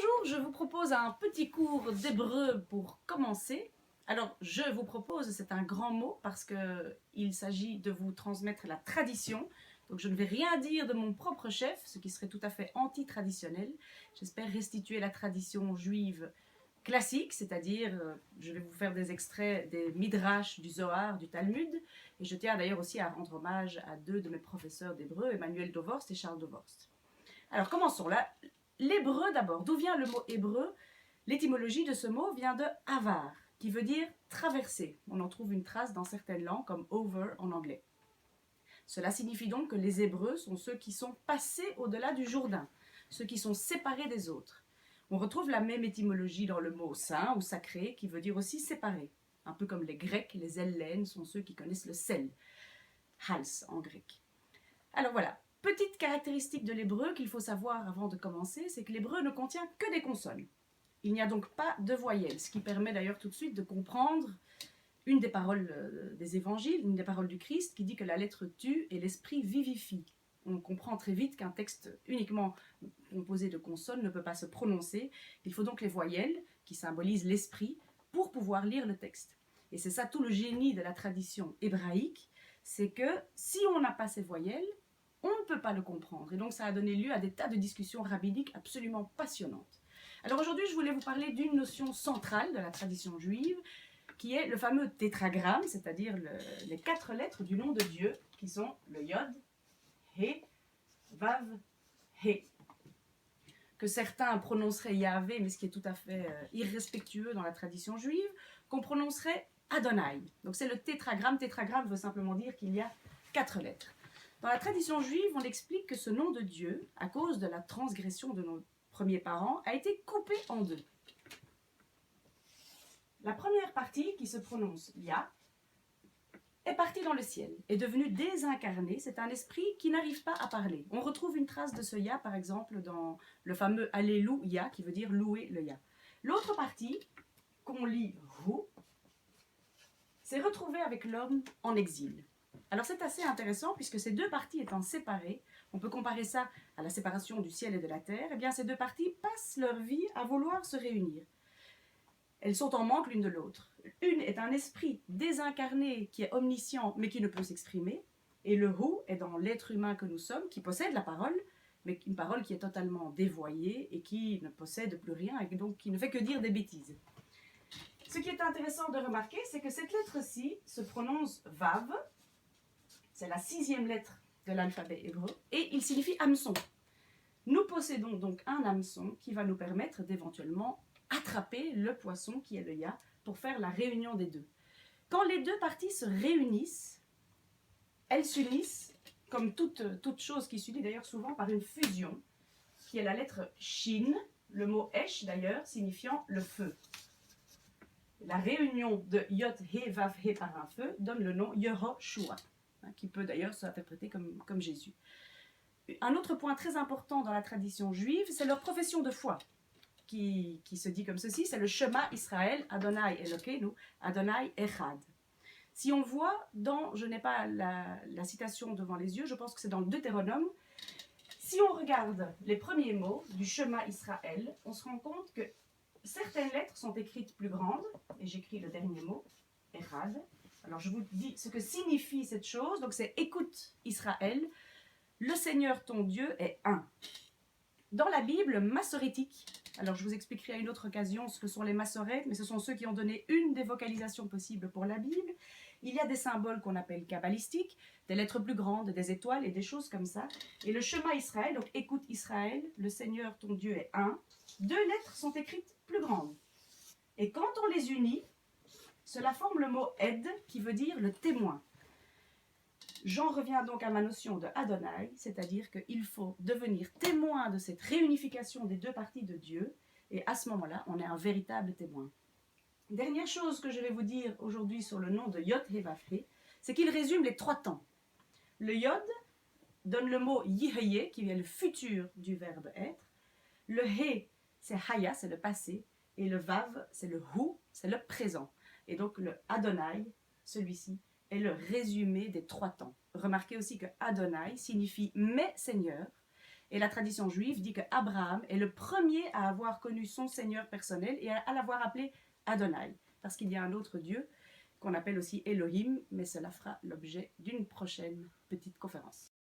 Bonjour, je vous propose un petit cours d'hébreu pour commencer. Alors, je vous propose, c'est un grand mot parce qu'il s'agit de vous transmettre la tradition. Donc, je ne vais rien dire de mon propre chef, ce qui serait tout à fait anti-traditionnel. J'espère restituer la tradition juive classique, c'est-à-dire, je vais vous faire des extraits des Midrash, du Zohar, du Talmud. Et je tiens d'ailleurs aussi à rendre hommage à deux de mes professeurs d'hébreu, Emmanuel Dovorst et Charles Dovorst. Alors, commençons là. L'hébreu d'abord. D'où vient le mot hébreu? L'étymologie de ce mot vient de avar, qui veut dire traverser. On en trouve une trace dans certaines langues, comme over en anglais. Cela signifie donc que les Hébreux sont ceux qui sont passés au-delà du Jourdain, ceux qui sont séparés des autres. On retrouve la même étymologie dans le mot saint ou sacré, qui veut dire aussi séparé. Un peu comme les Grecs, les Hellènes sont ceux qui connaissent le sel, hals en grec. Alors voilà. Petite caractéristique de l'hébreu qu'il faut savoir avant de commencer, c'est que l'hébreu ne contient que des consonnes. Il n'y a donc pas de voyelles, ce qui permet d'ailleurs tout de suite de comprendre une des paroles des évangiles, une des paroles du Christ, qui dit que la lettre tue et l'esprit vivifie. On comprend très vite qu'un texte uniquement composé de consonnes ne peut pas se prononcer. Il faut donc les voyelles, qui symbolisent l'esprit, pour pouvoir lire le texte. Et c'est ça tout le génie de la tradition hébraïque, c'est que si on n'a pas ces voyelles, on ne peut pas le comprendre. Et donc ça a donné lieu à des tas de discussions rabbiniques absolument passionnantes. Alors aujourd'hui, je voulais vous parler d'une notion centrale de la tradition juive, qui est le fameux tétragramme, c'est-à-dire les 4 lettres du nom de Dieu, qui sont le Yod, He, Vav, He. Que certains prononceraient Yahvé, mais ce qui est tout à fait irrespectueux dans la tradition juive, qu'on prononcerait Adonai. Donc c'est le tétragramme. Tétragramme veut simplement dire qu'il y a 4 lettres. Dans la tradition juive, on explique que ce nom de Dieu, à cause de la transgression de nos premiers parents, a été coupé en deux. La première partie, qui se prononce Yah, est partie dans le ciel, est devenue désincarnée. C'est un esprit qui n'arrive pas à parler. On retrouve une trace de ce Yah, par exemple, dans le fameux Alléluia, qui veut dire louer le Yah. L'autre partie, qu'on lit Hu, s'est retrouvée avec l'homme en exil. Alors c'est assez intéressant puisque ces deux parties étant séparées, on peut comparer ça à la séparation du ciel et de la terre, et bien ces deux parties passent leur vie à vouloir se réunir. Elles sont en manque l'une de l'autre. Une est un esprit désincarné qui est omniscient mais qui ne peut s'exprimer, et le Hu est dans l'être humain que nous sommes, qui possède la parole, mais une parole qui est totalement dévoyée et qui ne possède plus rien et donc qui ne fait que dire des bêtises. Ce qui est intéressant de remarquer, c'est que cette lettre-ci se prononce Vav. C'est la 6e lettre de l'alphabet hébreu, et il signifie hameçon. Nous possédons donc un hameçon qui va nous permettre d'éventuellement attraper le poisson qui est le Yah pour faire la réunion des deux. Quand les deux parties se réunissent, elles s'unissent, comme toute chose qui s'unit d'ailleurs souvent par une fusion, qui est la lettre Shin, le mot Esh d'ailleurs, signifiant le feu. La réunion de Yod, He, Vav, He par un feu donne le nom Yehoshua, qui peut d'ailleurs s'interpréter comme Jésus. Un autre point très important dans la tradition juive, c'est leur profession de foi, qui se dit comme ceci, c'est le Shema Israël, Adonai Elokeinu, Adonai Echad. Si on voit dans, je n'ai pas la citation devant les yeux, je pense que c'est dans le Deutéronome, si on regarde les premiers mots du Shema Israël, on se rend compte que certaines lettres sont écrites plus grandes, et j'écris le dernier mot, Echad. Alors je vous dis ce que signifie cette chose, donc c'est écoute Israël, le Seigneur ton Dieu est un. Dans la Bible massorétique, alors je vous expliquerai à une autre occasion ce que sont les massorètes, mais ce sont ceux qui ont donné une des vocalisations possibles pour la Bible. Il y a des symboles qu'on appelle kabbalistiques, des lettres plus grandes, des étoiles et des choses comme ça. Et le Shema Israël, donc écoute Israël, le Seigneur ton Dieu est un, 2 lettres sont écrites plus grandes. Et quand on les unit, cela forme le mot Ed, qui veut dire le témoin. J'en reviens donc à ma notion de Adonai, c'est-à-dire qu'il faut devenir témoin de cette réunification des deux parties de Dieu, et à ce moment-là, on est un véritable témoin. Dernière chose que je vais vous dire aujourd'hui sur le nom de Yod He Vav He, c'est qu'il résume les 3 temps. Le Yod donne le mot Yihye, qui est le futur du verbe être. Le He, c'est Haya, c'est le passé, et le Vav, c'est le Hu, c'est le présent. Et donc le Adonai, celui-ci, est le résumé des 3 temps. Remarquez aussi que Adonai signifie « mes seigneurs » Et la tradition juive dit que Abraham est le premier à avoir connu son Seigneur personnel et à l'avoir appelé Adonai, parce qu'il y a un autre Dieu qu'on appelle aussi Elohim, mais cela fera l'objet d'une prochaine petite conférence.